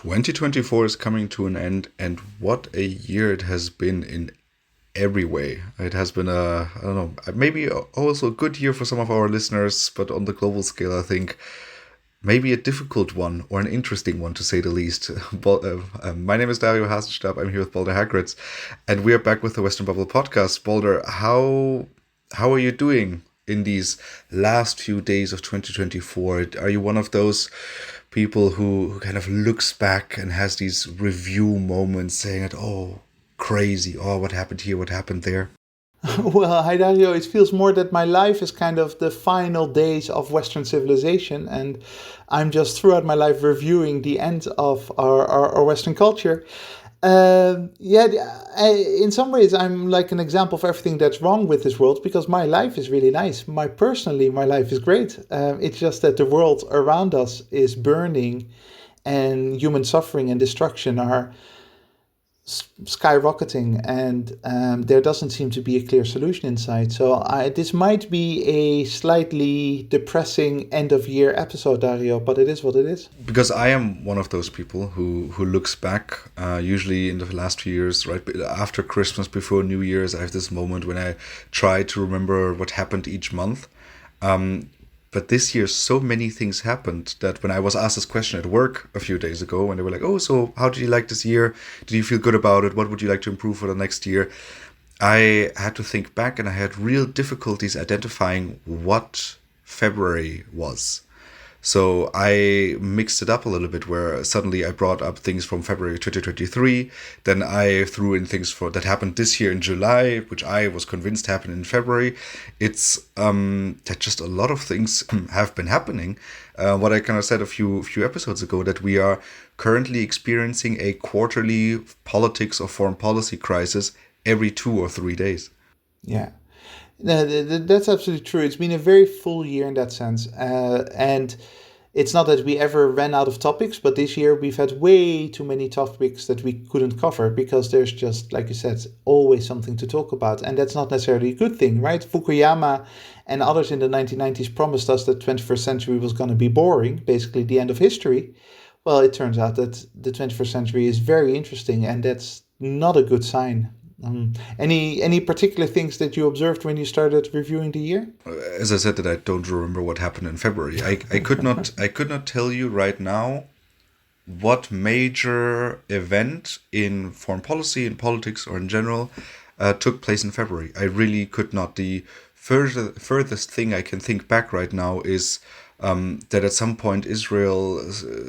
2024 is coming to an end, and what a year it has been in every way. It has been I don't know, maybe also a good year for some of our listeners, but on the global scale, I think maybe a difficult one or an interesting one to say the least. My name is Dario Hasenstab. I'm here with Balder Hagritz, and we are back with the Western Bubble podcast. Balder, how are you doing in these last few days of 2024? Are you one of those people who kind of looks back and has these review moments saying that, oh, crazy, oh, what happened here, what happened there? Well, hi Dario. It feels more that my life is kind of the final days of Western civilization, and I'm just throughout my life reviewing the end of our Western culture. In some ways, I'm like an example of everything that's wrong with this world because my life is really nice. My life is great. It's just that the world around us is burning, and human suffering and destruction are skyrocketing, and there doesn't seem to be a clear solution in sight. So this might be a slightly depressing end of year episode, Dario, but it is what it is. Because I am one of those people who looks back, usually in the last few years, right after Christmas, before New Year's, I have this moment when I try to remember what happened each month. But this year, so many things happened that when I was asked this question at work a few days ago, and they were like, oh, so how did you like this year? Did you feel good about it? What would you like to improve for the next year? I had to think back, and I had real difficulties identifying what February was. So I mixed it up a little bit, where suddenly I brought up things from February 2023. Then I threw in things that happened this year in July, which I was convinced happened in February. It's that just a lot of things have been happening. What I kind of said a few episodes ago, that we are currently experiencing a quarterly politics or foreign policy crisis every 2 or 3 days. Yeah. No, that's absolutely true. It's been a very full year in that sense. And it's not that we ever ran out of topics, but this year we've had way too many topics that we couldn't cover because there's just, like you said, always something to talk about. And that's not necessarily a good thing, right? Fukuyama and others in the 1990s promised us that 21st century was going to be boring, basically the end of history. Well, it turns out that the 21st century is very interesting, and that's not a good sign. Any particular things that you observed when you started reviewing the year? As I said, that I don't remember what happened in February. I could not tell you right now what major event in foreign policy, in politics, or in general took place in February. I really could not. The furthest thing I can think back right now is that at some point Israel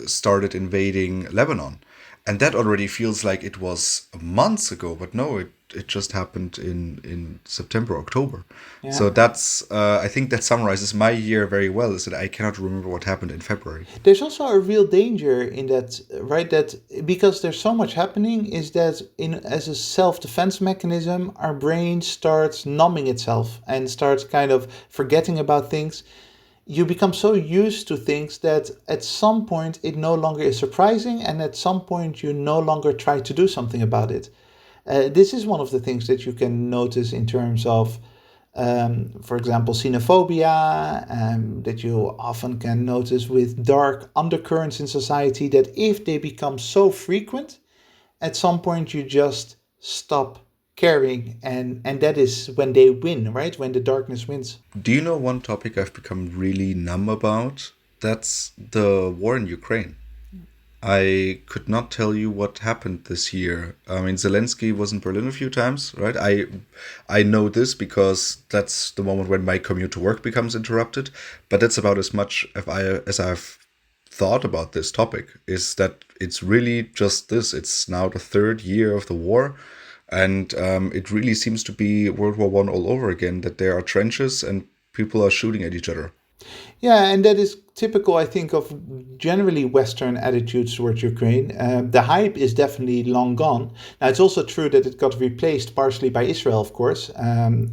started invading Lebanon. And that already feels like it was months ago, but no, it just happened in September, October. Yeah. So that's, I think that summarizes my year very well, is that I cannot remember what happened in February. There's also a real danger in that, right? That because there's so much happening, is that as a self-defense mechanism, our brain starts numbing itself and starts kind of forgetting about things. You become so used to things that at some point it no longer is surprising, and at some point you no longer try to do something about it. This is one of the things that you can notice in terms of, for example, xenophobia, that you often can notice with dark undercurrents in society, that if they become so frequent, at some point you just stop caring, and that is when they win, right? When the darkness wins. Do you know one topic I've become really numb about? That's the war in Ukraine. I could not tell you what happened this year. I mean, Zelensky was in Berlin a few times, right? I know this because that's the moment when my commute to work becomes interrupted. But that's about as much as I've thought about this topic, is that it's really just this. It's now the third year of the war. And it really seems to be World War I all over again, that there are trenches and people are shooting at each other. Yeah, and that is typical, I think, of generally Western attitudes towards Ukraine. The hype is definitely long gone. Now, it's also true that it got replaced partially by Israel, of course. In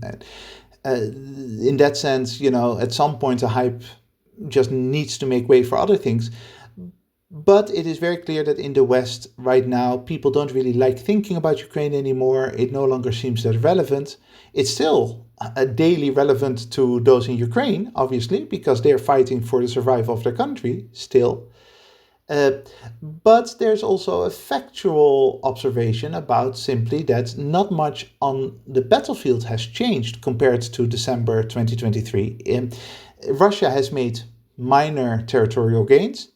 that sense, at some point, the hype just needs to make way for other things. But it is very clear that in the West right now, people don't really like thinking about Ukraine anymore. It no longer seems that relevant. It's still daily relevant to those in Ukraine, obviously, because they're fighting for the survival of their country still. Uh, but there's also a factual observation about simply that not much on the battlefield has changed compared to December 2023. Russia has made minor territorial gains.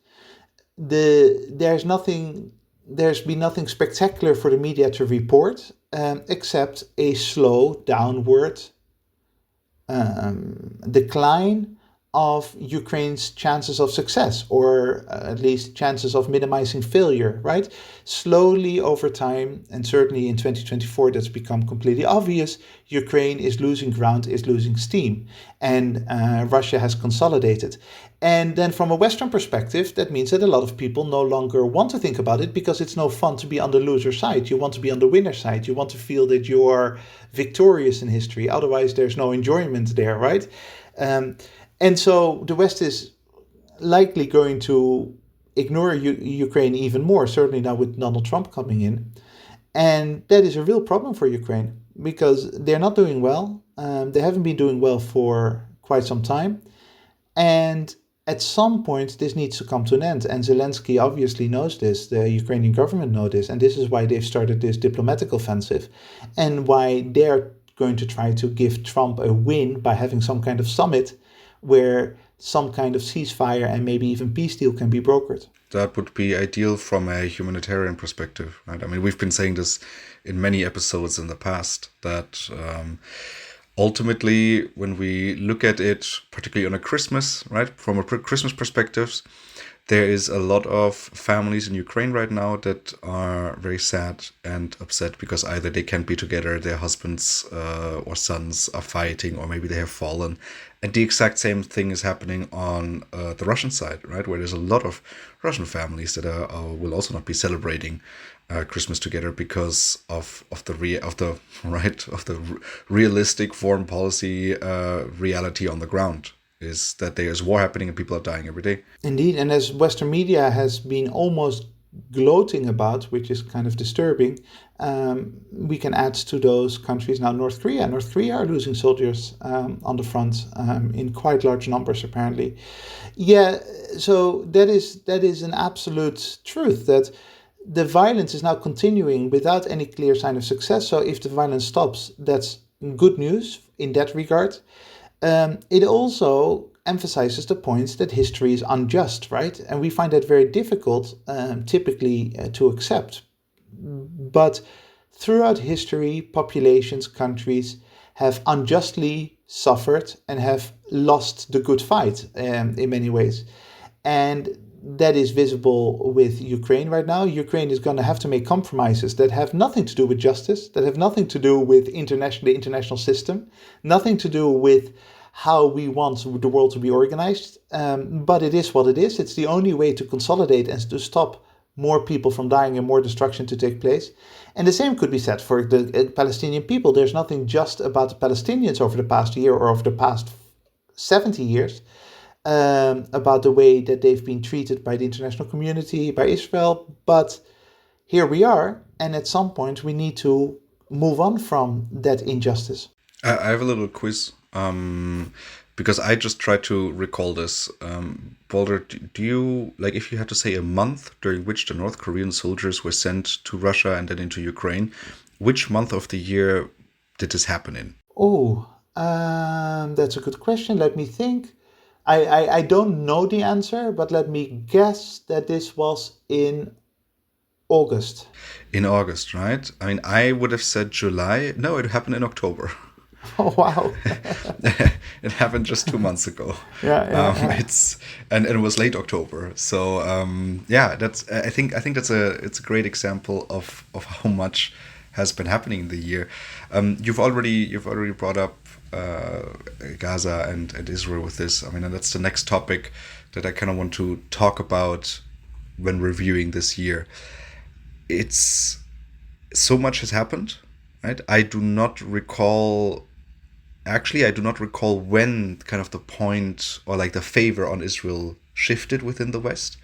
There's nothing, there's been nothing spectacular for the media to report, except a slow downward decline of Ukraine's chances of success, or at least chances of minimizing failure, right? Slowly over time, and certainly in 2024, that's become completely obvious. Ukraine is losing ground, is losing steam, and Russia has consolidated. And then, from a Western perspective, that means that a lot of people no longer want to think about it because it's no fun to be on the loser side. You want to be on the winner side. You want to feel that you are victorious in history. Otherwise, there's no enjoyment there, right? Um, and so the West is likely going to ignore Ukraine even more, certainly now with Donald Trump coming in. And that is a real problem for Ukraine because they're not doing well. They haven't been doing well for quite some time. And at some point, this needs to come to an end. And Zelensky obviously knows this. The Ukrainian government knows this. And this is why they've started this diplomatic offensive and why they're going to try to give Trump a win by having some kind of summit where some kind of ceasefire and maybe even peace deal can be brokered. That would be ideal from a humanitarian perspective, right? I mean, we've been saying this in many episodes in the past, that ultimately, when we look at it, particularly on a Christmas, right, from a Christmas perspective, there is a lot of families in Ukraine right now that are very sad and upset because either they can't be together, their husbands or sons are fighting, or maybe they have fallen. And the exact same thing is happening on the Russian side, right, where there's a lot of Russian families that will also not be celebrating Christmas together because of the realistic foreign policy reality on the ground. Is that there is war happening and people are dying every day. Indeed, and as Western media has been almost gloating about, which is kind of disturbing, we can add to those countries now North Korea. North Korea are losing soldiers on the front in quite large numbers, apparently. Yeah, so that is an absolute truth that the violence is now continuing without any clear sign of success. So if the violence stops, that's good news in that regard. It also emphasizes the points that history is unjust, right? And we find that very difficult, typically, to accept. But throughout history, populations, countries have unjustly suffered and have lost the good fight in many ways. And that is visible with Ukraine right now. Ukraine is going to have to make compromises that have nothing to do with justice, that have nothing to do with the international system, nothing to do with how we want the world to be organized. But it is what it is. It's the only way to consolidate and to stop more people from dying and more destruction to take place. And the same could be said for the Palestinian people. There's nothing just about the Palestinians over the past year or over the past 70 years. About the way that they've been treated by the international community, by Israel. But here we are, and at some point we need to move on from that injustice. I have a little quiz, because I just tried to recall this. Balder, do you, like, if you had to say a month during which the North Korean soldiers were sent to Russia and then into Ukraine, which month of the year did this happen in? Oh, that's a good question. Let me think. I don't know the answer, but let me guess that this was in August. In August, right? I mean, I would have said July. No, it happened in October. Oh, wow. It happened just 2 months ago. Yeah. And it was late October. So that's I think it's a great example of how much has been happening in the year. You've already brought up Gaza and Israel with this. I mean, and that's the next topic that I kind of want to talk about when reviewing this year. It's so much has happened, right? I do not recall when kind of the point or like the favor on Israel shifted within the West,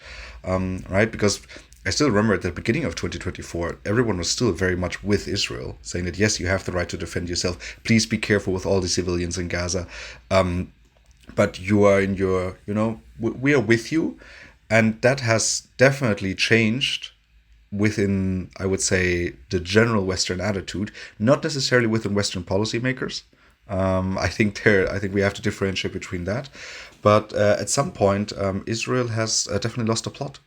right? Because I still remember at the beginning of 2024, everyone was still very much with Israel, saying that, yes, you have the right to defend yourself. Please be careful with all the civilians in Gaza. But you are in your, we are with you. And that has definitely changed within, I would say, the general Western attitude, not necessarily within Western policymakers. I think we have to differentiate between that. But at some point, Israel has definitely lost the plot.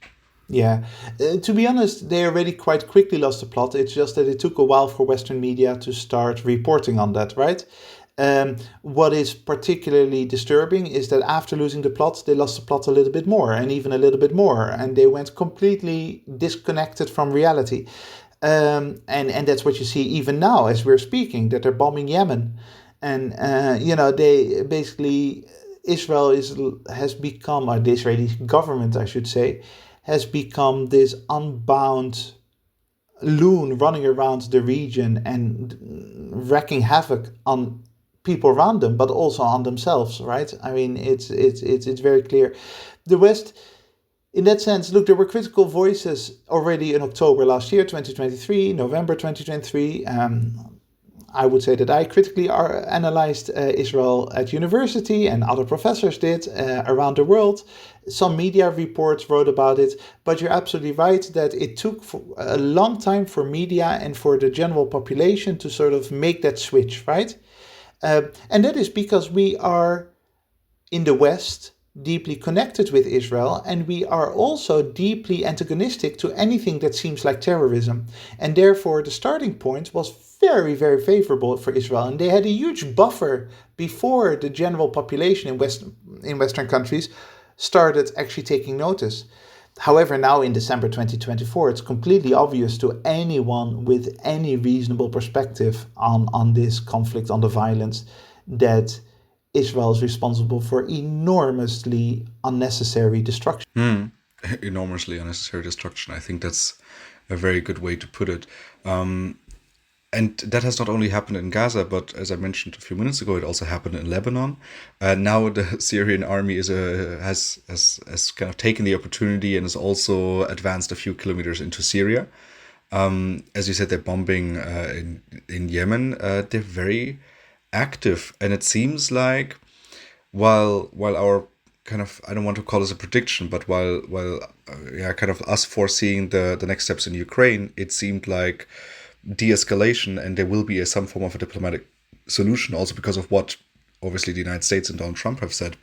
Yeah, to be honest, they already quite quickly lost the plot. It's just that it took a while for Western media to start reporting on that, right? What is particularly disturbing is that after losing the plot, they lost the plot a little bit more and even a little bit more, and they went completely disconnected from reality. And that's what you see even now as we're speaking, that they're bombing Yemen, and they basically Israel has become, or the Israeli government, I should say, has become this unbound loon running around the region and wreaking havoc on people around them, but also on themselves. Right? I mean, it's very clear. The West, in that sense, look, there were critical voices already in October last year, 2023, November 2023. I would say that I critically analyzed Israel at university, and other professors did around the world. Some media reports wrote about it, but you're absolutely right that it took a long time for media and for the general population to sort of make that switch, right? And that is because we are in the West deeply connected with Israel, and we are also deeply antagonistic to anything that seems like terrorism. And therefore, the starting point was very, very favorable for Israel. And they had a huge buffer before the general population in Western countries started actually taking notice. However, now in December 2024, it's completely obvious to anyone with any reasonable perspective on this conflict, on the violence, that Israel is responsible for enormously unnecessary destruction. Enormously unnecessary destruction. I think that's a very good way to put it. And that has not only happened in Gaza, but as I mentioned a few minutes ago, it also happened in Lebanon. Now the Syrian army has kind of taken the opportunity and has also advanced a few kilometers into Syria. As you said, they're bombing in Yemen. They're very active, and it seems like while our kind of, I don't want to call this a prediction, but while kind of us foreseeing the next steps in Ukraine, it seemed like de-escalation, and there will be some form of a diplomatic solution, also because of what obviously the United States and Donald Trump have said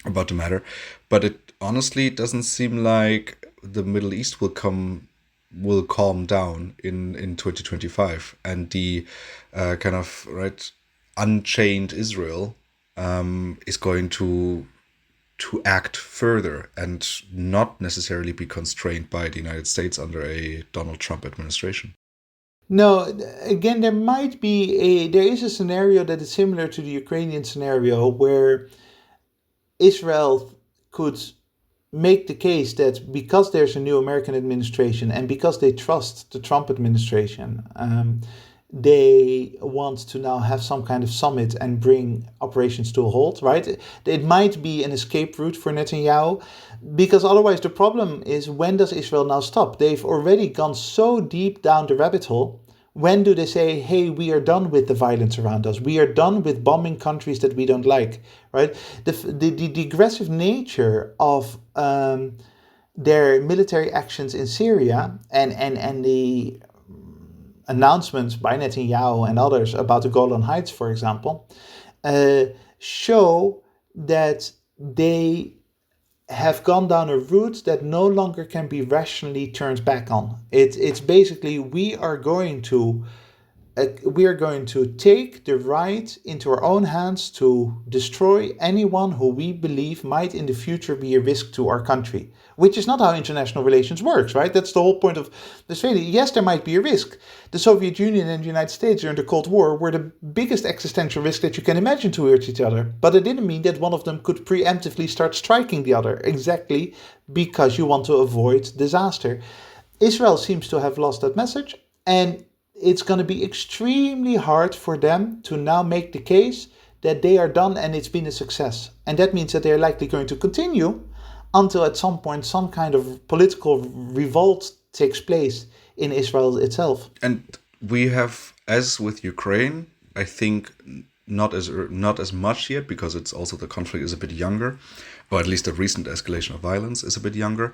about the matter. But it honestly doesn't seem like the Middle East will calm down in 2025, and the kind of right unchained Israel is going to act further and not necessarily be constrained by the United States under a Donald Trump administration. No, again, there is a scenario that is similar to the Ukrainian scenario where Israel could make the case that because there's a new American administration and because they trust the Trump administration, they want to now have some kind of summit and bring operations to a halt, right? It might be an escape route for Netanyahu, because otherwise the problem is, when does Israel now stop? They've already gone so deep down the rabbit hole. When do they say, hey, we are done with the violence around us? We are done with bombing countries that we don't like, right? The aggressive nature of their military actions in Syria and the announcements by Netanyahu and others about the Golan Heights, for example, show that they have gone down a route that no longer can be rationally turned back on. It's basically, we are going to take the right into our own hands to destroy anyone who we believe might in the future be a risk to our country, which is not how international relations works, right? That's the whole point of Australia. Yes, there might be a risk. The Soviet Union and the United States during the Cold War were the biggest existential risk that you can imagine towards each other. But it didn't mean that one of them could preemptively start striking the other, exactly because you want to avoid disaster. Israel seems to have lost that message, and it's going to be extremely hard for them to now make the case that they are done and it's been a success. And that means that they're likely going to continue until at some point some kind of political revolt takes place in Israel itself. And we have, as with Ukraine, I think not as much yet, because it's also the conflict is a bit younger, or at least the recent escalation of violence is a bit younger.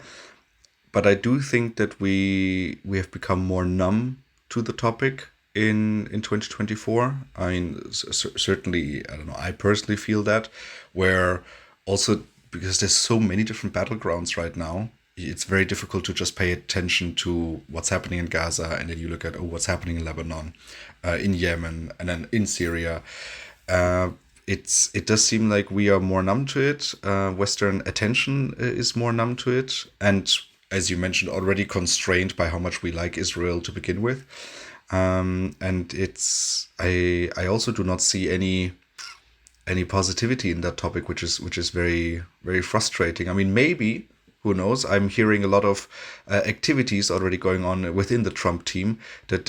But I do think that we have become more numb to the topic in 2024. I mean, certainly, I don't know. I personally feel that, where also because there's so many different battlegrounds right now, it's very difficult to just pay attention to what's happening in Gaza, and then you look at what's happening in Lebanon, in Yemen, and then in Syria. Uh, it does seem like we are more numb to it. Western attention is more numb to it, and as you mentioned, already constrained by how much we like Israel to begin with. And it's I also do not see any positivity in that topic, which is very very frustrating. I mean, maybe, who knows? I'm hearing a lot of activities already going on within the Trump team, that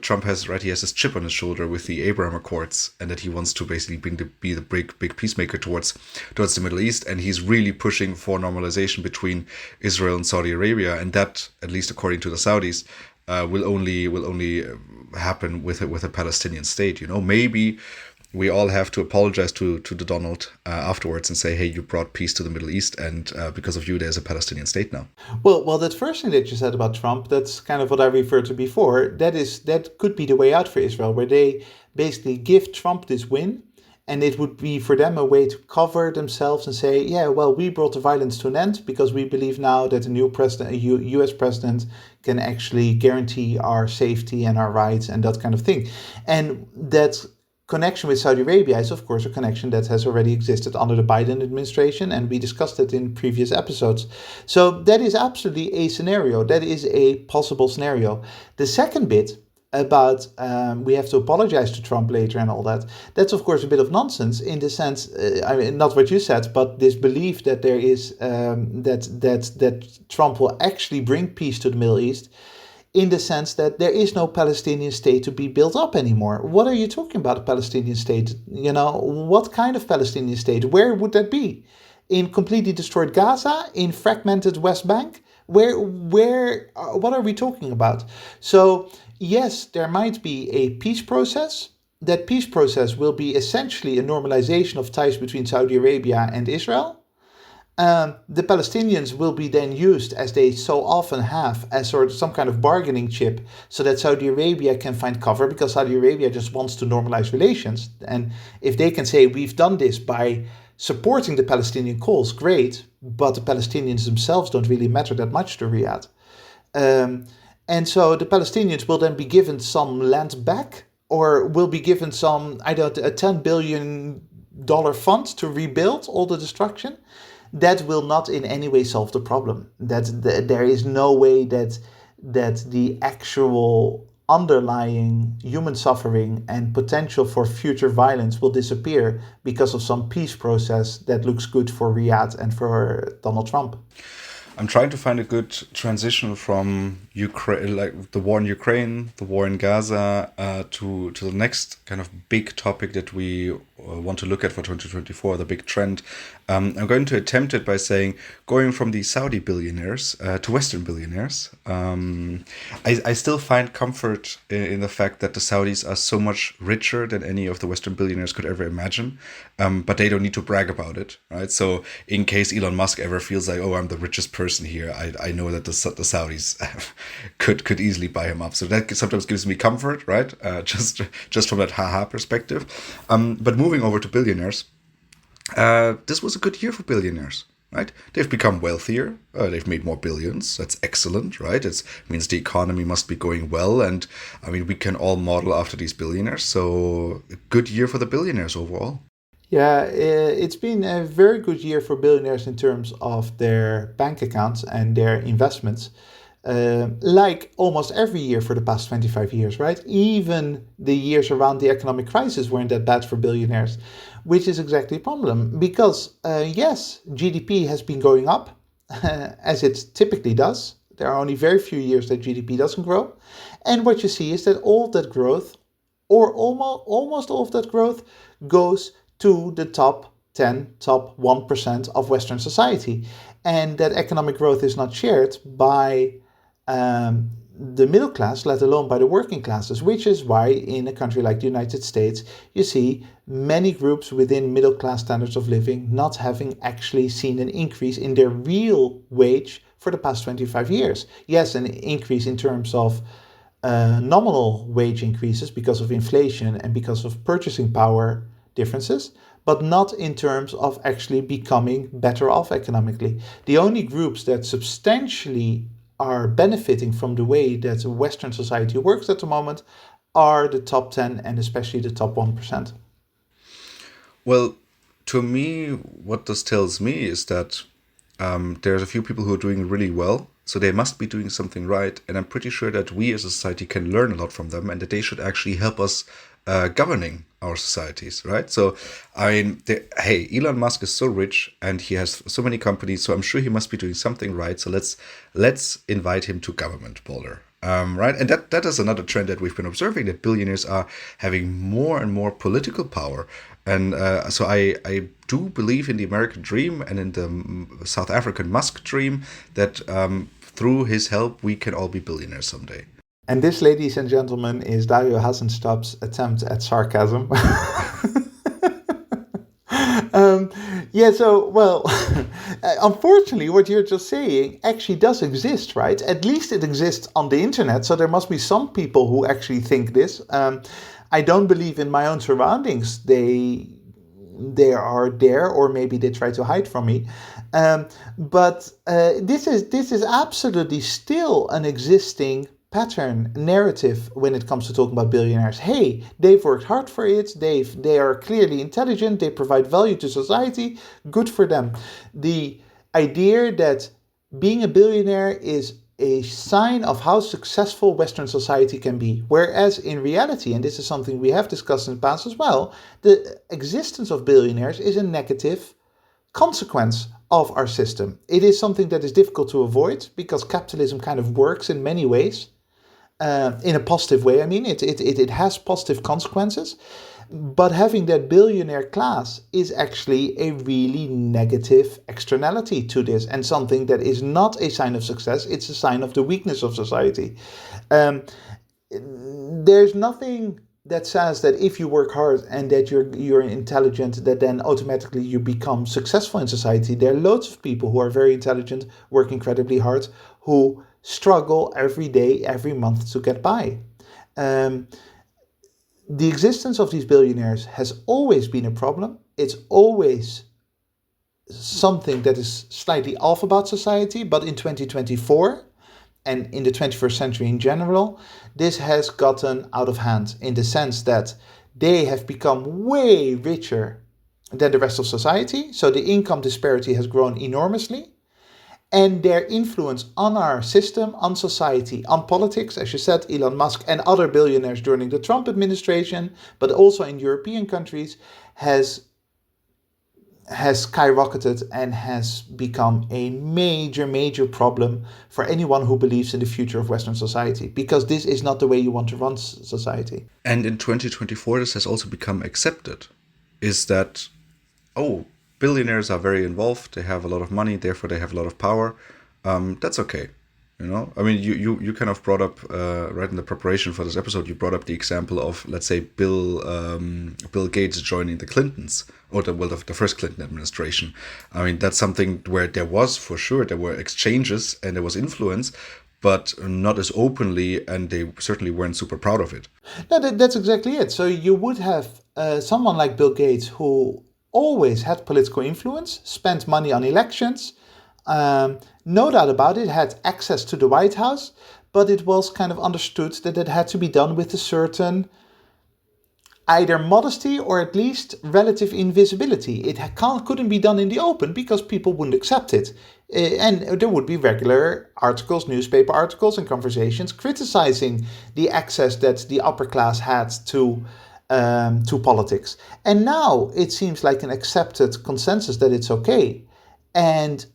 Trump has he has this chip on his shoulder with the Abraham Accords, and that he wants to basically be the big peacemaker towards the Middle East, and he's really pushing for normalization between Israel and Saudi Arabia, and that, at least according to the Saudis, will only happen with a Palestinian state. Maybe we all have to apologize to the Donald afterwards and say, hey, you brought peace to the Middle East, and because of you, there's a Palestinian state now. Well, that first thing that you said about Trump, that's kind of what I referred to before. That could be the way out for Israel, where they basically give Trump this win, and it would be for them a way to cover themselves and say, yeah, well, we brought the violence to an end because we believe now that a new president, a U.S. president, can actually guarantee our safety and our rights and that kind of thing. And that connection with Saudi Arabia is, of course, a connection that has already existed under the Biden administration, and we discussed it in previous episodes. So that is absolutely a scenario. That is a possible scenario. The second bit about we have to apologize to Trump later and all that, that's, of course, a bit of nonsense in the sense, I mean, not what you said, but this belief that there is that Trump will actually bring peace to the Middle East, in the sense that there is no Palestinian state to be built up anymore. What are you talking about, a Palestinian state? What kind of Palestinian state? Where would that be? In completely destroyed Gaza? In fragmented West Bank? What are we talking about? So, yes, there might be a peace process. That peace process will be essentially a normalization of ties between Saudi Arabia and Israel. The Palestinians will be then used, as they so often have, as sort of some kind of bargaining chip, so that Saudi Arabia can find cover, because Saudi Arabia just wants to normalize relations. And if they can say, we've done this by supporting the Palestinian cause, great, but the Palestinians themselves don't really matter that much to Riyadh. And so the Palestinians will then be given some land back, or will be given some, a $10 billion fund to rebuild all the destruction. That will not in any way solve the problem. There is no way that the actual underlying human suffering and potential for future violence will disappear because of some peace process that looks good for Riyadh and for Donald Trump. I'm trying to find a good transition from Ukraine, like the war in Ukraine, the war in Gaza, to the next kind of big topic that we want to look at for 2024, the big trend. I'm going to attempt it by saying, going from the Saudi billionaires to Western billionaires. I still find comfort in the fact that the Saudis are so much richer than any of the Western billionaires could ever imagine, but they don't need to brag about it, right? So in case Elon Musk ever feels like, oh, I'm the richest person here, I know that the Saudis could easily buy him up. So that sometimes gives me comfort, right? Just from that haha perspective. But moving over to billionaires, this was a good year for billionaires, right? They've become wealthier. They've made more billions. That's excellent, right? It means the economy must be going well. And I mean, we can all model after these billionaires. So a good year for the billionaires overall. Yeah, it's been a very good year for billionaires in terms of their bank accounts and their investments. Like almost every year for the past 25 years, right? Even the years around the economic crisis weren't that bad for billionaires, which is exactly a problem. Because, yes, GDP has been going up, as it typically does. There are only very few years that GDP doesn't grow. And what you see is that all of that growth, or almost all of that growth, goes to the top 10, top 1% of Western society. And that economic growth is not shared by the middle class, let alone by the working classes, which is why in a country like the United States, you see many groups within middle class standards of living not having actually seen an increase in their real wage for the past 25 years. Yes, an increase in terms of nominal wage increases because of inflation and because of purchasing power differences, but not in terms of actually becoming better off economically. The only groups that substantially are benefiting from the way that Western society works at the moment are the top 10 and especially the top 1%. Well, to me, what this tells me is that there's a few people who are doing really well, so they must be doing something right, and I'm pretty sure that we as a society can learn a lot from them, and that they should actually help us governing our societies, right? So, I mean, hey, Elon Musk is so rich and he has so many companies, so I'm sure he must be doing something right. So let's invite him to government, Boulder. Right, and that is another trend that we've been observing, that billionaires are having more and more political power, and so I do believe in the American dream and in the South African Musk dream that through his help we can all be billionaires someday. And this, ladies and gentlemen, is Dario Hasenstap's attempt at sarcasm. Unfortunately, what you're just saying actually does exist, right? At least it exists on the internet, so there must be some people who actually think this. I don't believe in my own surroundings. They are there, or maybe they try to hide from me. But this is absolutely still an existing pattern narrative when it comes to talking about billionaires. Hey, they've worked hard for it. They are clearly intelligent. They provide value to society. Good for them. The idea that being a billionaire is a sign of how successful Western society can be. Whereas in reality, and this is something we have discussed in the past as well, the existence of billionaires is a negative consequence of our system. It is something that is difficult to avoid because capitalism kind of works in many ways. In a positive way, I mean, it has positive consequences, but having that billionaire class is actually a really negative externality to this, and something that is not a sign of success. It's a sign of the weakness of society. There's nothing that says that if you work hard and that you're intelligent, that then automatically you become successful in society. There are loads of people who are very intelligent, work incredibly hard, who struggle every day, every month to get by. The existence of these billionaires has always been a problem. It's always something that is slightly off about society, but in 2024 and in the 21st century in general, this has gotten out of hand in the sense that they have become way richer than the rest of society. So the income disparity has grown enormously. And their influence on our system, on society, on politics, as you said, Elon Musk and other billionaires during the Trump administration, but also in European countries, has skyrocketed and has become a major problem for anyone who believes in the future of Western society, because this is not the way you want to run society. And in 2024, this has also become accepted, is that, oh, billionaires are very involved, they have a lot of money, therefore they have a lot of power. That's okay. You know, I mean, you kind of brought up, right in the preparation for this episode, you brought up the example of, let's say, Bill Gates joining the Clintons, or the first Clinton administration. I mean, that's something where there were exchanges and there was influence, but not as openly, and they certainly weren't super proud of it. No, that's exactly it. So you would have someone like Bill Gates who always had political influence, spent money on elections, no doubt about it, had access to the White House, but it was kind of understood that it had to be done with a certain either modesty or at least relative invisibility. It couldn't be done in the open because people wouldn't accept it. And there would be regular articles, newspaper articles and conversations criticizing the access that the upper class had to politics. And now it seems like an accepted consensus that it's okay. And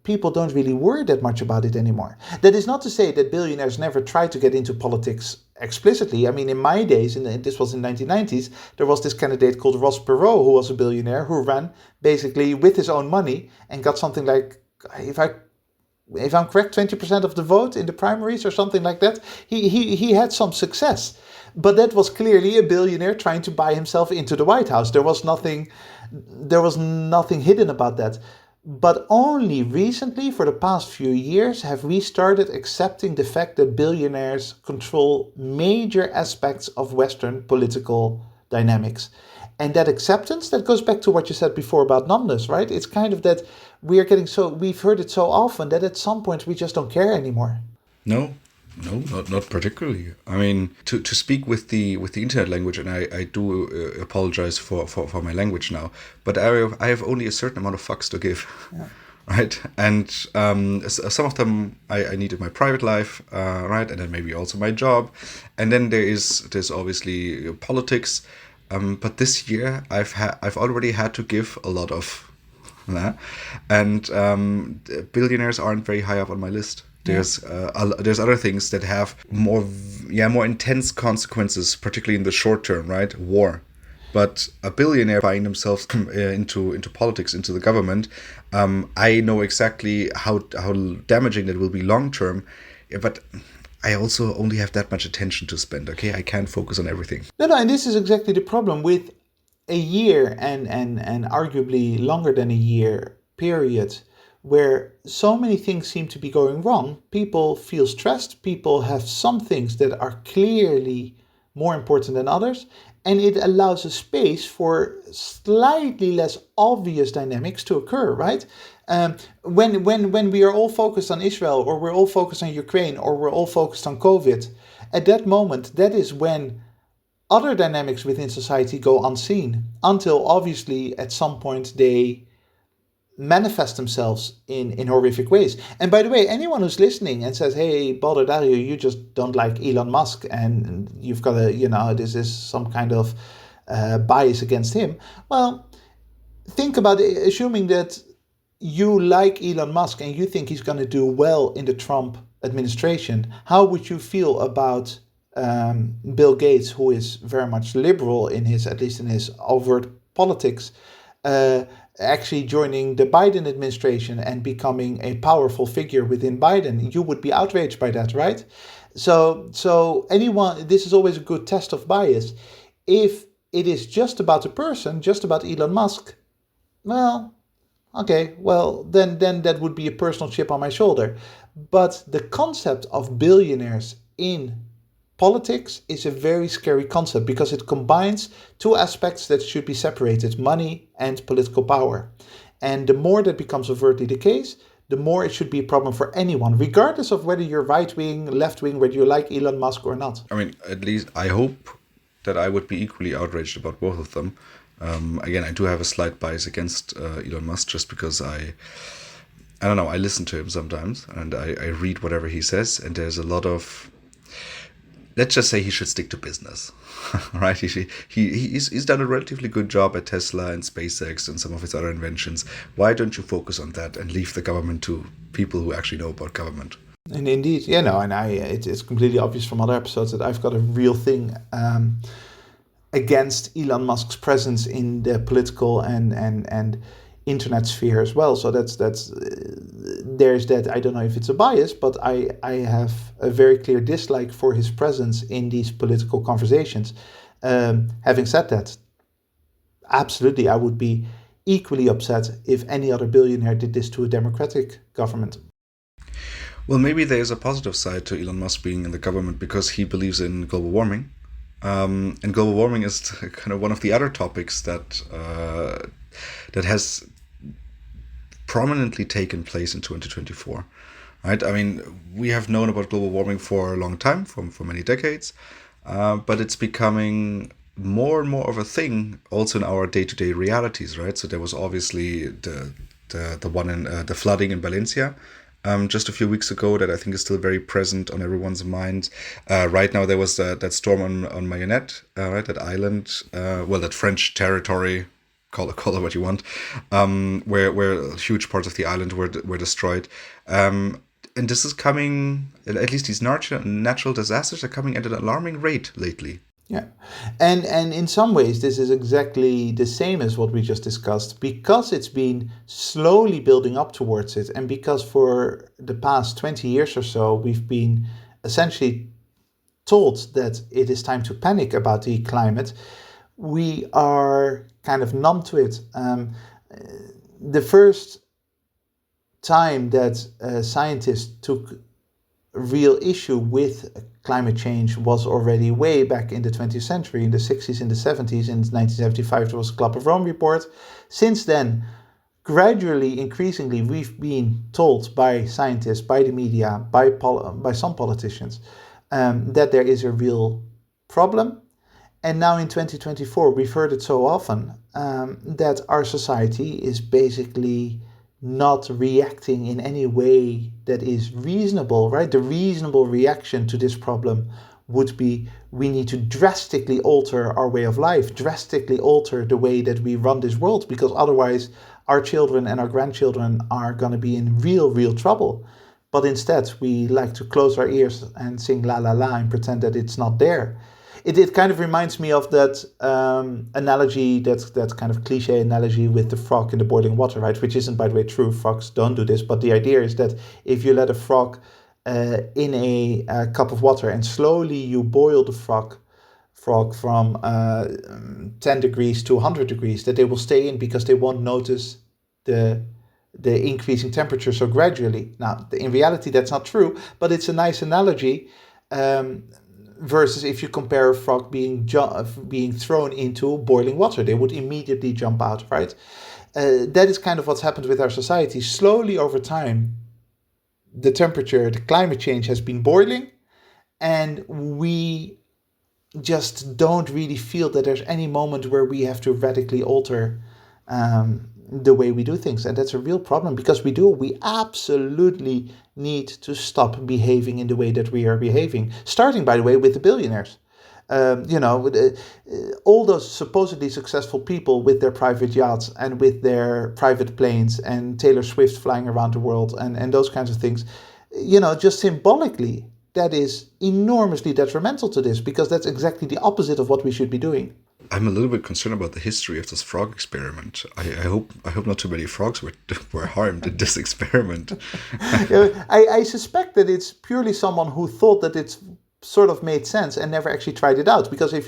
people don't really worry that much about it anymore. That is not to say that billionaires never tried to get into politics explicitly. I mean, in my days, and this was in the 1990s, there was this candidate called Ross Perot, who was a billionaire, who ran basically with his own money and got something like, if I if I'm correct, 20% of the vote in the primaries or something like that. He had some success. But that was clearly a billionaire trying to buy himself into the White House. There was nothing hidden about that. But only recently, for the past few years, have we started accepting the fact that billionaires control major aspects of Western political dynamics. And that acceptance, that goes back to what you said before about numbness, right? It's kind of that we've heard it so often that at some point we just don't care anymore. No, no, not particularly. I mean, to speak with the internet language, and I do apologize for my language now, but I have only a certain amount of fucks to give. Yeah. Right, and some of them I need in my private life, right, and then maybe also my job, and then there's obviously politics, but this year I've already had to give a lot of, and billionaires aren't very high up on my list. There's other things that have more intense consequences, particularly in the short term, right? War. But a billionaire buying themselves into politics, into the government, I know exactly how damaging that will be long term. But I also only have that much attention to spend. Okay, I can't focus on everything. No, and this is exactly the problem with a year and arguably longer than a year period where so many things seem to be going wrong. People feel stressed. People have some things that are clearly more important than others. And it allows a space for slightly less obvious dynamics to occur, right? When we are all focused on Israel, or we're all focused on Ukraine, or we're all focused on COVID, at that moment, that is when other dynamics within society go unseen, until obviously at some point they manifest themselves in horrific ways. And by the way, anyone who's listening and says, hey, Balder Dario, you just don't like Elon Musk and you've got this is some kind of bias against him. Well, think about it, assuming that you like Elon Musk and you think he's going to do well in the Trump administration. How would you feel about Bill Gates, who is very much liberal at least in his overt politics, actually joining the Biden administration and becoming a powerful figure within Biden? You would be outraged by that, right? So anyone, this is always a good test of bias. If it is just about a person, just about Elon Musk, well, okay, well, then that would be a personal chip on my shoulder. But the concept of billionaires in politics is a very scary concept because it combines two aspects that should be separated: money and political power. And the more that becomes overtly the case, the more it should be a problem for anyone, regardless of whether you're right-wing, left-wing, whether you like Elon Musk or not. I mean, at least I hope that I would be equally outraged about both of them. Again, I do have a slight bias against Elon Musk just because I don't know, I listen to him sometimes and I read whatever he says, and there's a lot of, let's just say he should stick to business, right? He's done a relatively good job at Tesla and SpaceX and some of his other inventions. Why don't you focus on that and leave the government to people who actually know about government? And indeed, it's completely obvious from other episodes that I've got a real thing against Elon Musk's presence in the political and internet sphere as well. So that's there's that. I don't know if it's a bias, but I have a very clear dislike for his presence in these political conversations. Having said that, absolutely, I would be equally upset if any other billionaire did this to a democratic government. Well, maybe there's a positive side to Elon Musk being in the government because he believes in global warming. And global warming is kind of one of the other topics that has prominently taken place in 2024, right? I mean, we have known about global warming for a long time, for many decades, but it's becoming more and more of a thing also in our day-to-day realities, right? So there was obviously the one in the flooding in Valencia just a few weeks ago that I think is still very present on everyone's mind. Right now there was that storm on Mayonnaise, right? That island, that French territory, call it what you want, where huge parts of the island were destroyed. And this is coming, at least these natural disasters are coming at an alarming rate lately. Yeah. And in some ways this is exactly the same as what we just discussed, because it's been slowly building up towards it, and because for the past 20 years or so we've been essentially told that it is time to panic about the climate. We are kind of numb to it. The first time that scientists took real issue with climate change was already way back in the 20th century, in the 60s, in the 70s. In 1975, there was a Club of Rome report. Since then, gradually, increasingly, we've been told by scientists, by the media, by some politicians, that there is a real problem. And now in 2024, we've heard it so often that our society is basically not reacting in any way that is reasonable, right? The reasonable reaction to this problem would be we need to drastically alter our way of life, drastically alter the way that we run this world, because otherwise our children and our grandchildren are going to be in real trouble. But instead, we like to close our ears and sing la la la and pretend that it's not there. It kind of reminds me of that analogy, that kind of cliche analogy with the frog in the boiling water, right? Which isn't, by the way, true. Frogs don't do this. But the idea is that if you let a frog in a cup of water and slowly you boil the frog from 10 degrees to 100 degrees, that they will stay in because they won't notice the increasing temperature so gradually. Now, in reality, that's not true, but it's a nice analogy. Versus if you compare a frog being thrown into boiling water, they would immediately jump out, right? That is kind of what's happened with our society. Slowly over time, the climate change has been boiling, and we just don't really feel that there's any moment where we have to radically alter the way we do things. And that's a real problem, because we absolutely need to stop behaving in the way that we are behaving. Starting, by the way, with the billionaires. All those supposedly successful people with their private yachts and with their private planes and Taylor Swift flying around the world and those kinds of things, just symbolically, that is enormously detrimental to this, because that's exactly the opposite of what we should be doing. I'm a little bit concerned about the history of this frog experiment. I hope not too many frogs were harmed in this experiment. I suspect that it's purely someone who thought that it's sort of made sense and never actually tried it out. Because I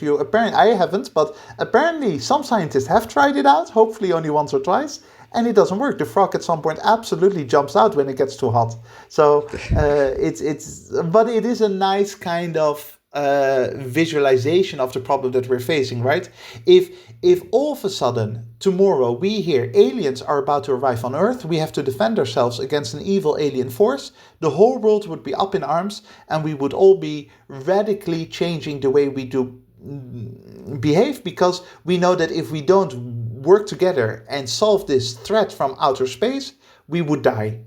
haven't, but apparently some scientists have tried it out, hopefully only once or twice, and it doesn't work. The frog at some point absolutely jumps out when it gets too hot. So but it is a nice kind of visualization of the problem that we're facing, right? If all of a sudden tomorrow we hear aliens are about to arrive on Earth, we have to defend ourselves against an evil alien force, the whole world would be up in arms, and we would all be radically changing the way we do behave, because we know that if we don't work together and solve this threat from outer space, we would die.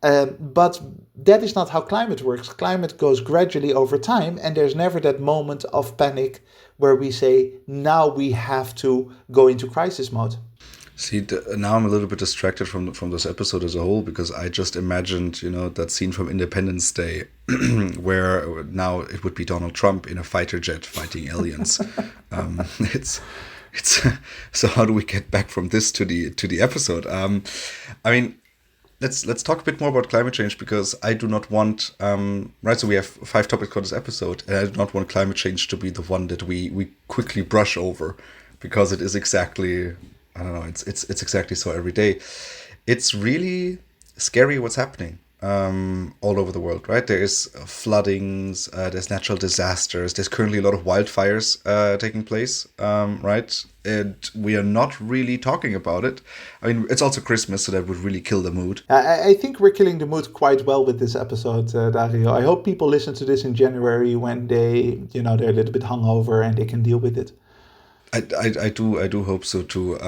But that is not how climate works. Climate goes gradually over time, and there's never that moment of panic where we say, now we have to go into crisis mode. See, now I'm a little bit distracted from this episode as a whole, because I just imagined, that scene from Independence Day, where now it would be Donald Trump in a fighter jet fighting aliens. It's so how do we get back from this to the episode? Let's talk a bit more about climate change, because I do not want right. So we have 5 topics for this episode, and I do not want climate change to be the one that we quickly brush over, because it is exactly, I don't know, it's exactly so every day. It's really scary what's happening all over the world, right? There is floodings, there's natural disasters, there's currently a lot of wildfires taking place, right? And we are not really talking about it. I mean, it's also Christmas, so that would really kill the mood. I think we're killing the mood quite well with this episode, Dario. I hope people listen to this in January when they're a little bit hungover and they can deal with it. I do hope so too.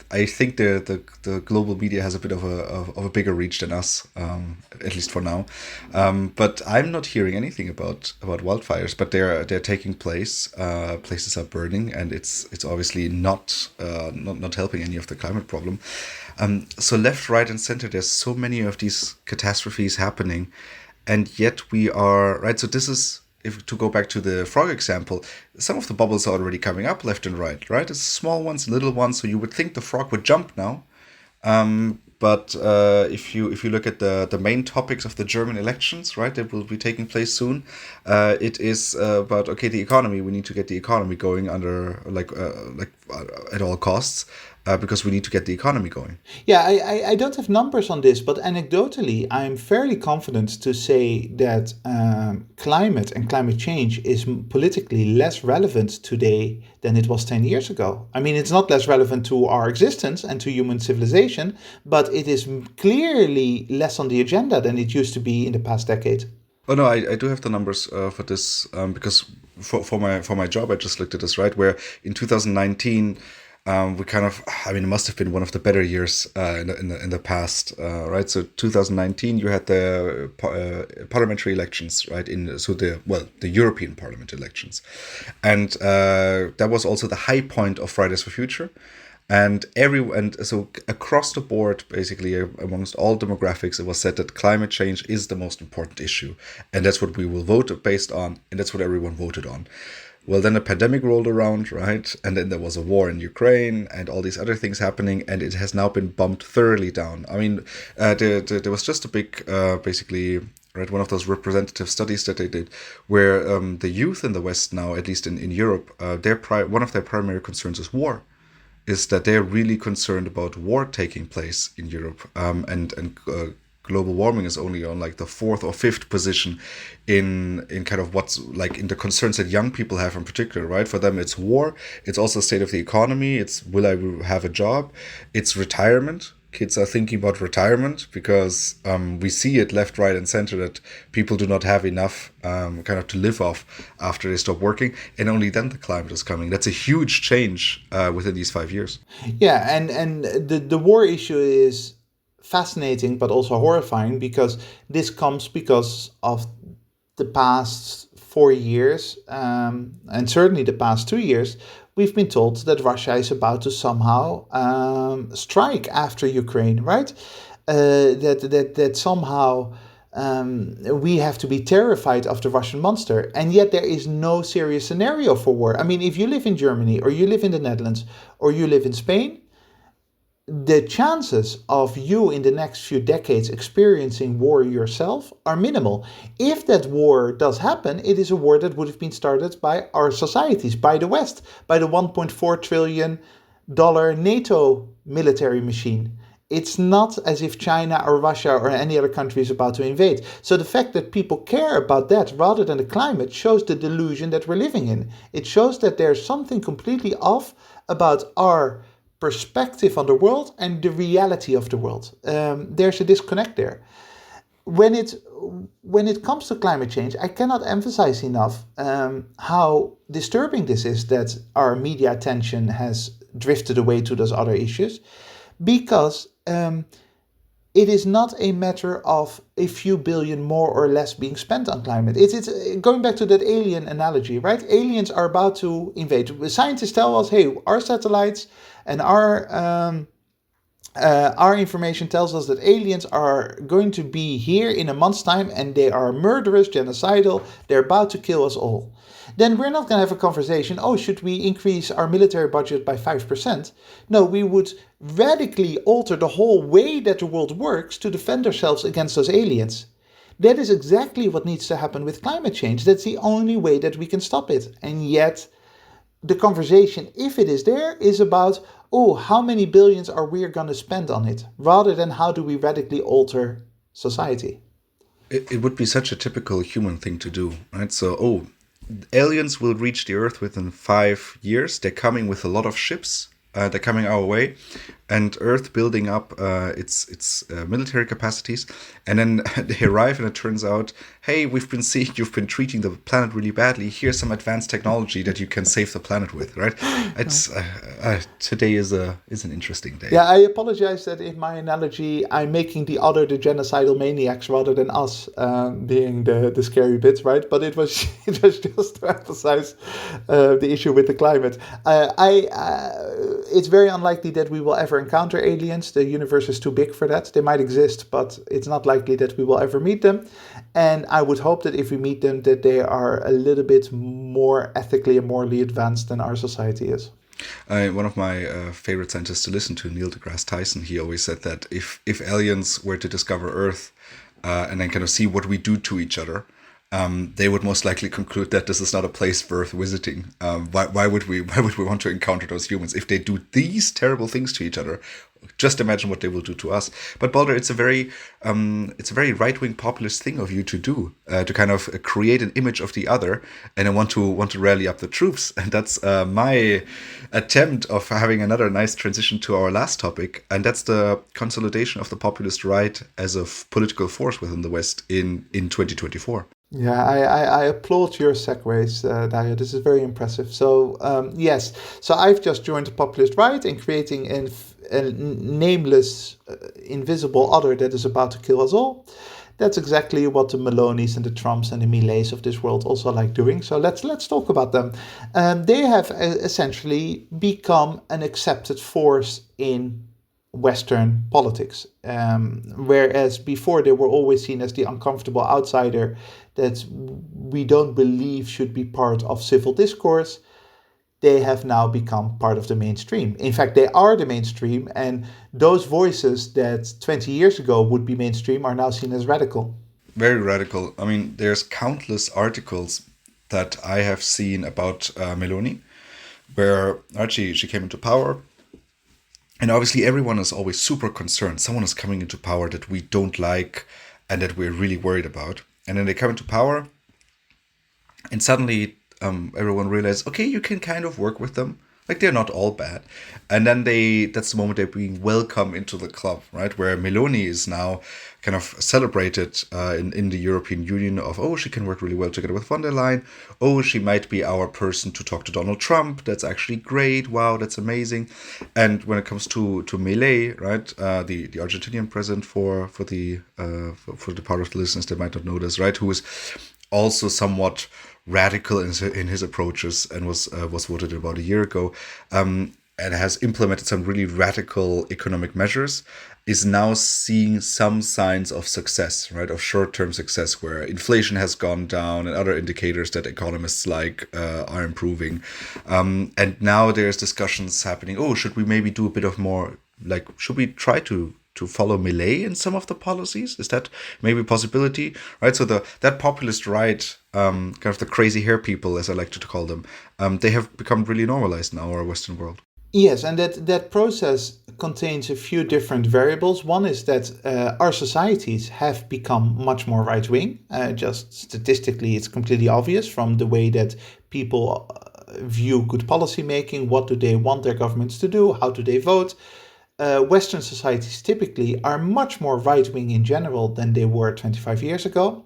I think the global media has a bit of a bigger reach than us, at least for now. But I'm not hearing anything about wildfires. But they're taking place. Places are burning, and it's obviously not helping any of the climate problem. So left, right, and center, there's so many of these catastrophes happening, and yet we are right. So this is if to go back to the frog example, some of the bubbles are already coming up left and right, right? It's small ones, little ones. So you would think the frog would jump now. But if you look at the main topics of the German elections, right, that will be taking place soon, it is about okay, the economy. We need to get the economy going under at all costs, because we need to get the economy going. Yeah, I don't have numbers on this, but anecdotally, I'm fairly confident to say that climate and climate change is politically less relevant today than it was 10 years ago. I mean, it's not less relevant to our existence and to human civilization, but it is clearly less on the agenda than it used to be in the past decade. Oh no, I do have the numbers for this, because for my job I just looked at this, right, where in 2019 we kind of, I mean, it must have been one of the better years in the past, right? So 2019 you had the parliamentary elections, right? The European Parliament elections, and that was also the high point of Fridays for Future. And so across the board, basically amongst all demographics, it was said that climate change is the most important issue, and that's what we will vote based on, and that's what everyone voted on. Well, then the pandemic rolled around, right? And then there was a war in Ukraine and all these other things happening, and it has now been bumped thoroughly down. I mean, there was just a big, basically, right, one of those representative studies that they did, where the youth in the West now, at least in Europe, one of their primary concerns is war. Is that they're really concerned about war taking place in Europe, and global warming is only on like the fourth or fifth position in kind of what's like in the concerns that young people have in particular, right? For them, it's war. It's also state of the economy. It's will I have a job? It's retirement. Kids are thinking about retirement because we see it left, right, and center that people do not have enough kind of to live off after they stop working, and only then the climate is coming. That's a huge change within these 5 years. Yeah, and the war issue is fascinating but also horrifying because this comes because of the past 4 years, and certainly the past 2 years, we've been told that Russia is about to somehow strike after Ukraine, right? That somehow we have to be terrified of the Russian monster, and yet there is no serious scenario for war. I mean, if you live in Germany or you live in the Netherlands or you live in Spain, the chances of you in the next few decades experiencing war yourself are minimal. If that war does happen, it is a war that would have been started by our societies, by the West, by the $1.4 trillion NATO military machine. It's not as if China or Russia or any other country is about to invade. So the fact that people care about that rather than the climate shows the delusion that we're living in. It shows that there's something completely off about our perspective on the world and the reality of the world. There's a disconnect there. When it comes to climate change, I cannot emphasize enough how disturbing this is that our media attention has drifted away to those other issues, because it is not a matter of a few billion more or less being spent on climate. It's going back to that alien analogy, right? Aliens are about to invade. Scientists tell us, hey, our satellites and our information tells us that aliens are going to be here in a month's time, and they are murderous, genocidal. They're about to kill us all. Then we're not going to have a conversation, oh, should we increase our military budget by 5%? No, we would radically alter the whole way that the world works to defend ourselves against those aliens. That is exactly what needs to happen with climate change. That's the only way that we can stop it. And yet, the conversation, if it is there, is about, oh, how many billions are we going to spend on it, rather than how do we radically alter society. It would be such a typical human thing to do, right? So, aliens will reach the Earth within 5 years. They're coming with a lot of ships. They're coming our way, and Earth building up its military capacities, and then they arrive, and it turns out, hey, we've been seeing you've been treating the planet really badly. Here's some advanced technology that you can save the planet with, right? It's today is an interesting day. Yeah, I apologize that in my analogy I'm making the genocidal maniacs rather than us being the scary bits, right? But it was just to emphasize the issue with the climate. it's very unlikely that we will ever encounter aliens. The universe is too big for that. They might exist, but it's not likely that we will ever meet them. And I would hope that if we meet them, that they are a little bit more ethically and morally advanced than our society is. One of my favorite scientists to listen to, Neil deGrasse Tyson, he always said that if aliens were to discover Earth and then kind of see what we do to each other, they would most likely conclude that this is not a place worth visiting. Why would we want to encounter those humans if they do these terrible things to each other? Just imagine what they will do to us. But Balder, it's a very right-wing populist thing of you to do, to kind of create an image of the other, and I want to rally up the troops. And that's my attempt of having another nice transition to our last topic, and that's the consolidation of the populist right as a political force within the West in 2024. Yeah, I applaud your segues, Daya. This is very impressive. So, yes, so I've just joined the populist right in creating a nameless, invisible other that is about to kill us all. That's exactly what the Melonis and the Trumps and the Millets of this world also like doing. So let's talk about them. They have essentially become an accepted force in Western politics, whereas before they were always seen as the uncomfortable outsider that we don't believe should be part of civil discourse. They have now become part of the mainstream. In fact, they are the mainstream, and those voices that 20 years ago would be mainstream are now seen as radical. Very radical. I mean, there's countless articles that I have seen about Meloni, where Archie, she came into power. And obviously everyone is always super concerned. Someone is coming into power that we don't like and that we're really worried about. And then they come into power and suddenly everyone realizes, okay, you can kind of work with them. Like, they're not all bad. And then that's the moment they're being welcomed into the club, right? Where Meloni is now kind of celebrated in the European Union of, oh, she can work really well together with von der Leyen. Oh, she might be our person to talk to Donald Trump. That's actually great. Wow, that's amazing. And when it comes to Milei, right, the Argentinian president for the part of the listeners that might not know this, right, who is also somewhat radical in his approaches and was voted about a year ago, and has implemented some really radical economic measures, is now seeing some signs of success, right, of short-term success, where inflation has gone down and other indicators that economists like are improving. And now there's discussions happening. Oh, should we maybe do a bit of more, like, should we try to follow Milei in some of the policies? Is that maybe a possibility? Right, so that populist right, kind of the crazy hair people, as I like to call them, they have become really normalized in our Western world. Yes, and that process contains a few different variables. One is that our societies have become much more right-wing. Just statistically, it's completely obvious from the way that people view good policy making. What do they want their governments to do? How do they vote? Western societies typically are much more right-wing in general than they were 25 years ago.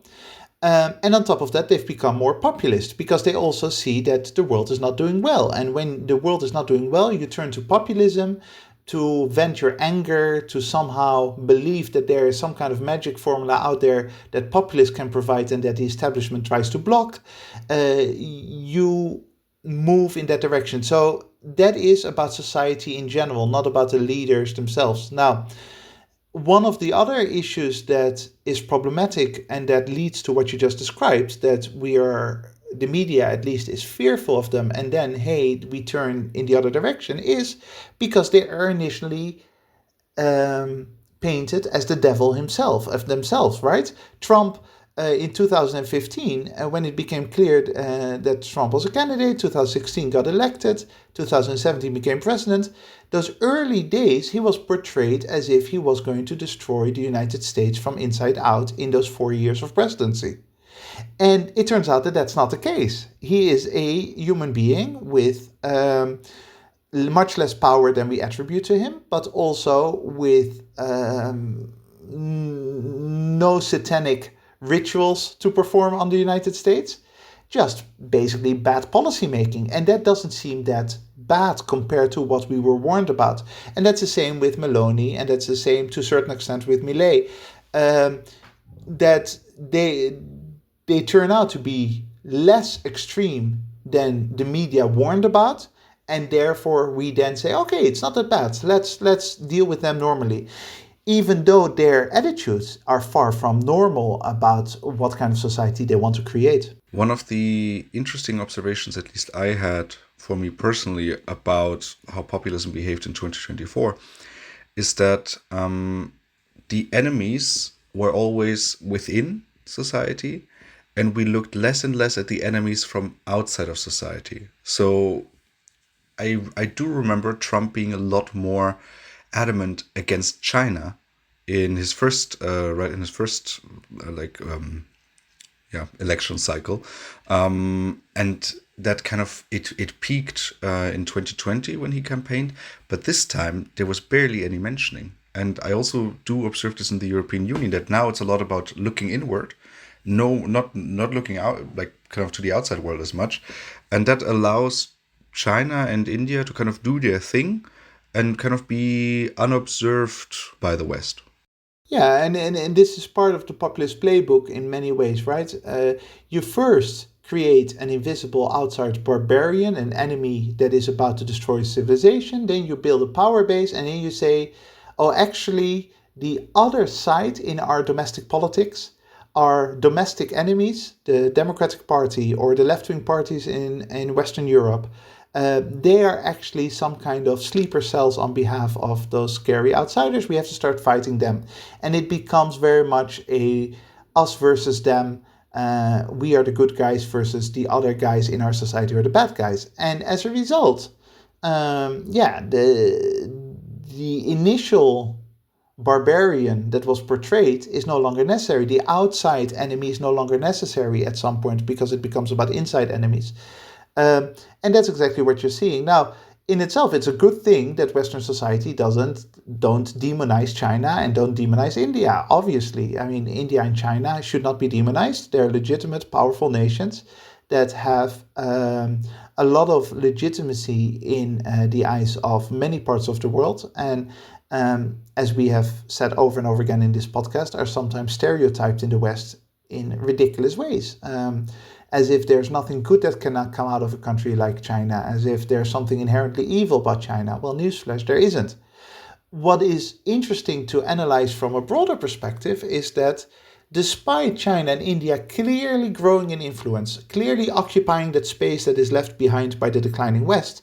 And on top of that, they've become more populist because they also see that the world is not doing well. And when the world is not doing well, you turn to populism to vent your anger, to somehow believe that there is some kind of magic formula out there that populists can provide and that the establishment tries to block. You move in that direction. So that is about society in general, not about the leaders themselves. Now, one of the other issues that is problematic and that leads to what you just described, that the media at least is fearful of them, and then, hey, we turn in the other direction, is because they are initially painted as the devil himself, of themselves, right? Trump, in 2015, when it became clear that Trump was a candidate, 2016 got elected, 2017 became president, those early days he was portrayed as if he was going to destroy the United States from inside out in those 4 years of presidency. And it turns out that that's not the case. He is a human being with much less power than we attribute to him, but also with no satanic rituals to perform on the United States, just basically bad policy making. And that doesn't seem that bad compared to what we were warned about. And that's the same with Meloni, and that's the same to a certain extent with Milei, that they turn out to be less extreme than the media warned about, and therefore we then say, okay, it's not that bad. Let's deal with them normally, even though their attitudes are far from normal about what kind of society they want to create. One of the interesting observations, at least I had for me personally, about how populism behaved in 2024 is that the enemies were always within society, and we looked less and less at the enemies from outside of society. So I do remember Trump being a lot more adamant against China in his first election cycle, and that kind of it peaked in 2020 when he campaigned, but this time there was barely any mentioning. And I also do observe this in the European Union, that now it's a lot about looking inward, no, not looking out, like kind of to the outside world as much, and that allows China and India to kind of do their thing and kind of be unobserved by the West. Yeah, and this is part of the populist playbook in many ways, right? You first create an invisible outside barbarian, an enemy that is about to destroy civilization. Then you build a power base, and then you say, oh, actually, the other side in our domestic politics are domestic enemies, the Democratic Party or the left-wing parties in Western Europe. They are actually some kind of sleeper cells on behalf of those scary outsiders. We have to start fighting them. And it becomes very much a us versus them. We are the good guys versus the other guys in our society are the bad guys. And as a result, the initial barbarian that was portrayed is no longer necessary. The outside enemy is no longer necessary at some point because it becomes about inside enemies. And that's exactly what you're seeing. Now, in itself, it's a good thing that Western society don't demonize China and don't demonize India. Obviously, I mean, India and China should not be demonized. They're legitimate, powerful nations that have a lot of legitimacy in the eyes of many parts of the world. And as we have said over and over again in this podcast, are sometimes stereotyped in the West in ridiculous ways. As if there's nothing good that cannot come out of a country like China, as if there's something inherently evil about China. Well, newsflash, there isn't. What is interesting to analyze from a broader perspective is that despite China and India clearly growing in influence, clearly occupying that space that is left behind by the declining West,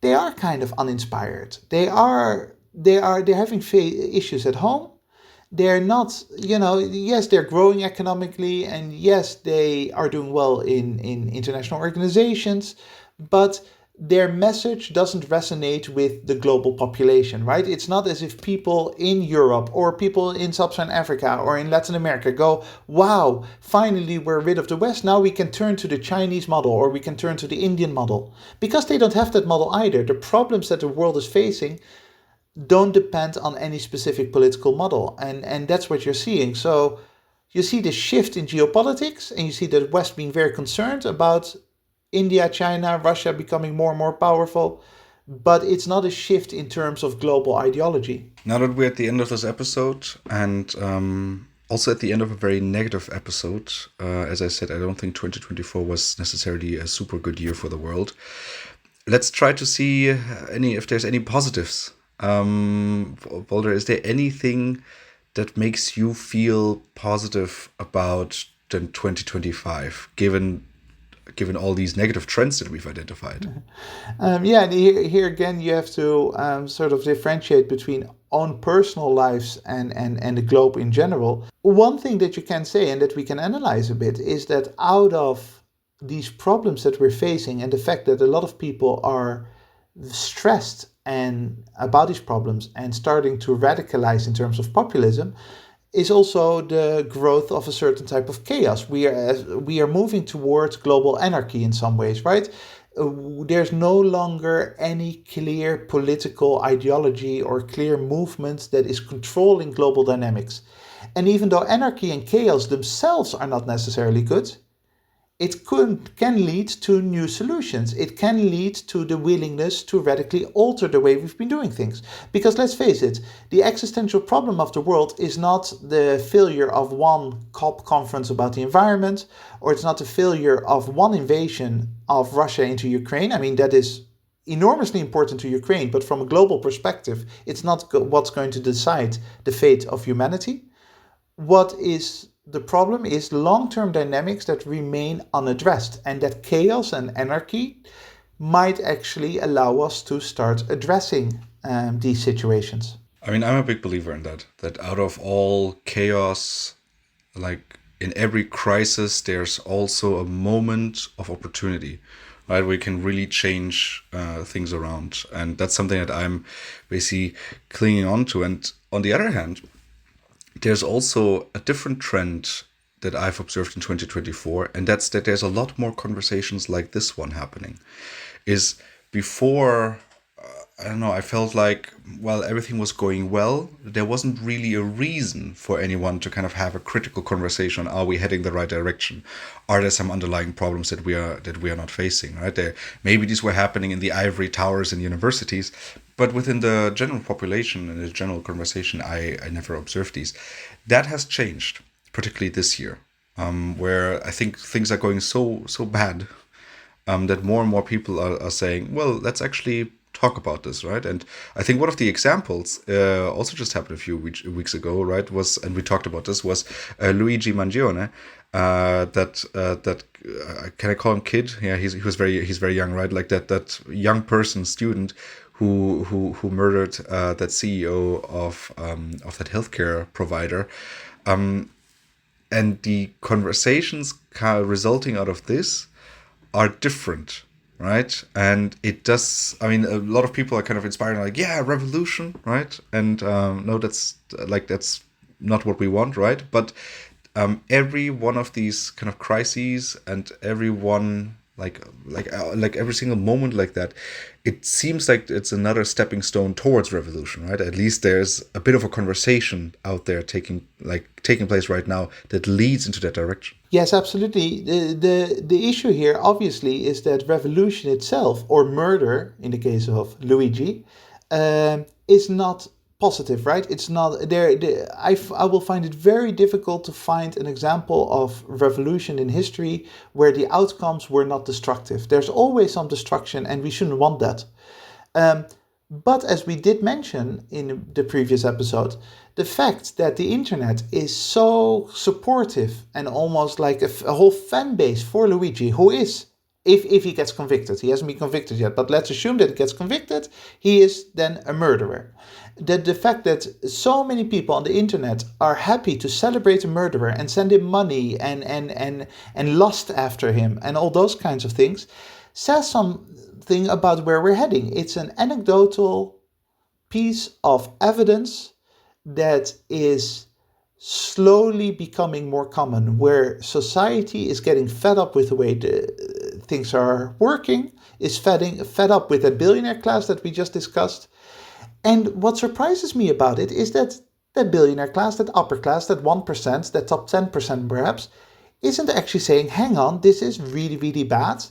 they are kind of uninspired. They're having issues at home. They're not, yes, they're growing economically, and yes, they are doing well in international organizations, but their message doesn't resonate with the global population, right? It's not as if people in Europe or people in Sub-Saharan Africa or in Latin America go, wow, finally we're rid of the West, now we can turn to the Chinese model or we can turn to the Indian model. Because they don't have that model either. The problems that the world is facing don't depend on any specific political model. And that's what you're seeing. So you see the shift in geopolitics, and you see the West being very concerned about India, China, Russia becoming more and more powerful. But it's not a shift in terms of global ideology. Now that we're at the end of this episode, and also at the end of a very negative episode, as I said, I don't think 2024 was necessarily a super good year for the world. Let's try to see if there's any positives. Volder, is there anything that makes you feel positive about 2025, given all these negative trends that we've identified? Here again, you have to sort of differentiate between own personal lives and the globe in general. One thing that you can say and that we can analyze a bit is that out of these problems that we're facing and the fact that a lot of people are stressed and about these problems and starting to radicalize in terms of populism, is also the growth of a certain type of chaos. We are moving towards global anarchy in some ways, right? There's no longer any clear political ideology or clear movement that is controlling global dynamics. And even though anarchy and chaos themselves are not necessarily good, it can lead to new solutions. It can lead to the willingness to radically alter the way we've been doing things. Because let's face it, the existential problem of the world is not the failure of one COP conference about the environment, or it's not the failure of one invasion of Russia into Ukraine. I mean, that is enormously important to Ukraine, but from a global perspective, it's not what's going to decide the fate of humanity. What is the problem is long-term dynamics that remain unaddressed, and that chaos and anarchy might actually allow us to start addressing these situations. I mean, I'm a big believer in that out of all chaos, like in every crisis, there's also a moment of opportunity, right? We can really change things around. And that's something that I'm basically clinging on to. And on the other hand, there's also a different trend that I've observed in 2024, and that's that there's a lot more conversations like this one happening. Is before, I don't know, I felt like, well, everything was going well. There wasn't really a reason for anyone to kind of have a critical conversation. Are we heading the right direction? Are there some underlying problems that we are not facing? Right there, maybe these were happening in the ivory towers in universities, but within the general population and the general conversation, I never observed these. That has changed, particularly this year, where I think things are going so bad that more and more people are saying, well, let's actually talk about this, right? And I think one of the examples also just happened a few weeks ago, right? Was, and we talked about this, was Luigi Mangione. Can I call him kid? Yeah, he's very young, right? Like that young person, student who murdered that CEO of that healthcare provider. And the conversations resulting out of this are different, right? And it does, I mean, a lot of people are kind of inspiring, like, yeah, revolution, right? And no, that's not what we want, right? But every one of these kind of crises and every one, like every single moment like that, it seems like it's another stepping stone towards revolution, right? At least there's a bit of a conversation out there taking place right now that leads into that direction. Yes, absolutely. The issue here, obviously, is that revolution itself, or murder, in the case of Luigi, is not positive, right? It's not there. I will find it very difficult to find an example of revolution in history where the outcomes were not destructive. There's always some destruction, and we shouldn't want that. But as we did mention in the previous episode, the fact that the internet is so supportive and almost like a whole fan base for Luigi, who is, if he gets convicted, he hasn't been convicted yet, but let's assume that he gets convicted, he is then a murderer. The fact that so many people on the internet are happy to celebrate a murderer and send him money and lust after him and all those kinds of things says something about where we're heading. It's an anecdotal piece of evidence that is slowly becoming more common, where society is getting fed up with the way things are working, is fed up with that billionaire class that we just discussed. And what surprises me about it is that that billionaire class, that upper class, that 1%, that top 10% perhaps, isn't actually saying, hang on, this is really, really bad.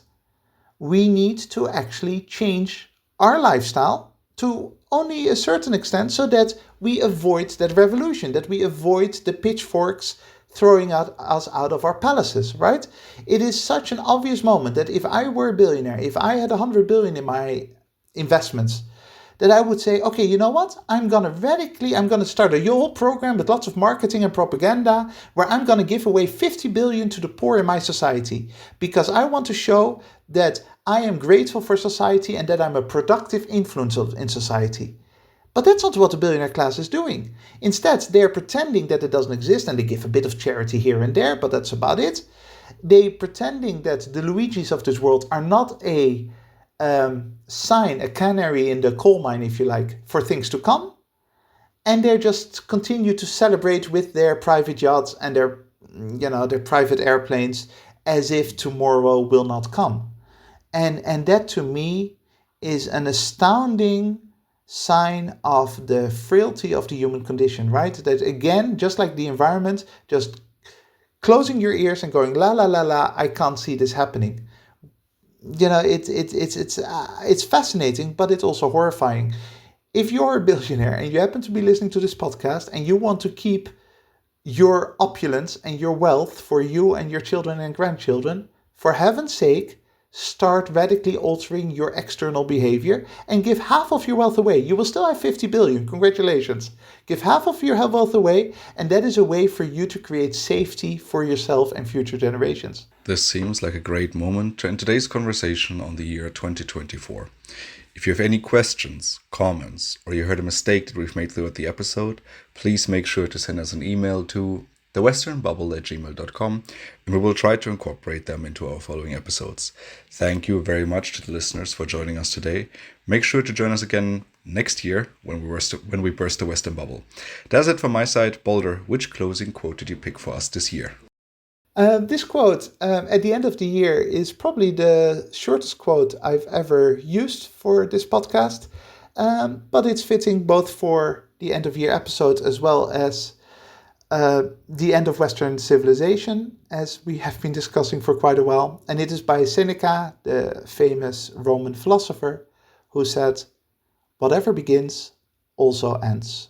We need to actually change our lifestyle to only a certain extent so that we avoid that revolution, that we avoid the pitchforks throwing us out of our palaces, right? It is such an obvious moment that if I were a billionaire, if I had 100 billion in my investments, that I would say, okay, you know what? I'm going to start a whole program with lots of marketing and propaganda where I'm going to give away 50 billion to the poor in my society because I want to show that I am grateful for society and that I'm a productive influence in society. But that's not what the billionaire class is doing. Instead, they're pretending that it doesn't exist and they give a bit of charity here and there, but that's about it. They're pretending that the Luigis of this world are not a sign, a canary in the coal mine, if you like, for things to come. And they just continue to celebrate with their private yachts and their private airplanes as if tomorrow will not come. And that to me is an astounding sign of the frailty of the human condition, right? That again, just like the environment, just closing your ears and going, la, la, la, la, I can't see this happening. It's fascinating, but it's also horrifying. If you're a billionaire and you happen to be listening to this podcast and you want to keep your opulence and your wealth for you and your children and grandchildren, for heaven's sake, start radically altering your external behavior and give half of your wealth away. You will still have 50 billion. Congratulations. Give half of your wealth away, and that is a way for you to create safety for yourself and future generations. This seems like a great moment to end today's conversation on the year 2024. If you have any questions, comments, or you heard a mistake that we've made throughout the episode, please make sure to send us an email to thewesternbubble@gmail.com, and we will try to incorporate them into our following episodes. Thank you very much to the listeners for joining us today. Make sure to join us again next year when we burst the Western bubble. That's it from my side. Boulder, which closing quote did you pick for us this year? This quote at the end of the year is probably the shortest quote I've ever used for this podcast, but it's fitting both for the end of year episode as well as the end of Western civilization, as we have been discussing for quite a while. And it is by Seneca, the famous Roman philosopher, who said, "Whatever begins also ends."